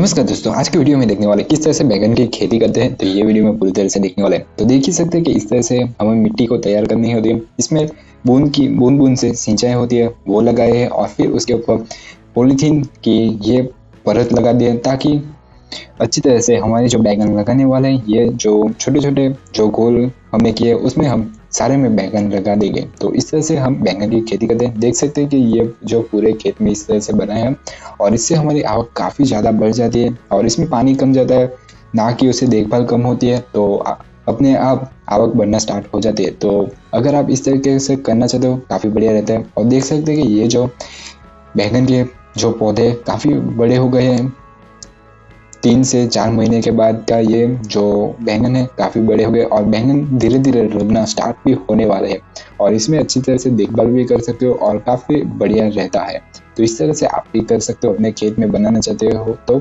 नमस्कार दोस्तों, आज की वीडियो में देखने वाले किस तरह से बैगन की खेती करते हैं। तो ये वीडियो में पूरी तरह से देखने वाले हैं। तो देख ही सकते हैं कि इस तरह से हमें मिट्टी को तैयार करनी होती है। इसमें बूंद बूंद से सिंचाई होती है, वो लगाए है और फिर उसके ऊपर पॉलीथीन की ये परत लगा दी है ताकि अच्छी तरह से हमारे जो बैगन लगाने वाले हैं, ये जो छोटे छोटे जो गोल हमने किए उसमें हम सारे में बैगन लगा देंगे। तो इस तरह से हम बैगन की खेती करते हैं। देख सकते हैं कि ये जो पूरे खेत में इस तरह से बना है और इससे हमारी आवक काफ़ी ज़्यादा बढ़ जाती है और इसमें पानी कम जाता है, ना कि उसे देखभाल कम होती है, तो अपने आप आवक बढ़ना स्टार्ट हो जाती है। तो अगर आप इस तरीके से करना चाहते हो काफ़ी बढ़िया रहता है। और देख सकते हैं कि ये जो बैगन के जो पौधे काफ़ी बड़े हो गए हैं, 3 से 4 महीने के बाद का ये जो बैंगन है काफ़ी बड़े हो गए और बैंगन धीरे धीरे लगना स्टार्ट भी होने वाले हैं और इसमें अच्छी तरह से देखभाल भी कर सकते हो और काफ़ी बढ़िया रहता है। तो इस तरह से आप भी कर सकते हो, अपने खेत में बनाना चाहते हो तो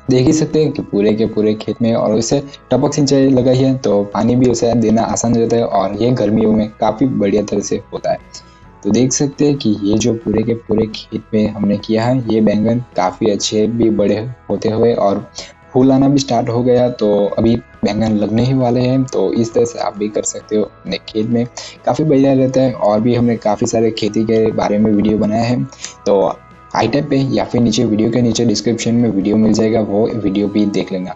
देख ही सकते हैं कि पूरे के पूरे खेत में और उसे टपक सिंचाई लगाई है तो पानी भी उसे देना आसान रहता है और ये गर्मियों में काफ़ी बढ़िया तरह से होता है। तो देख सकते हैं कि ये जो पूरे के पूरे खेत में हमने किया है, ये बैंगन काफ़ी अच्छे भी बड़े होते हुए और फूल आना भी स्टार्ट हो गया। तो अभी बैंगन लगने ही वाले हैं। तो इस तरह से आप भी कर सकते हो अपने खेत में, काफ़ी बढ़िया रहता है। और भी हमने काफ़ी सारे खेती के बारे में वीडियो बनाया है, तो आई टैब पे या फिर नीचे वीडियो के नीचे डिस्क्रिप्शन में वीडियो मिल जाएगा, वो वीडियो भी देख लेना।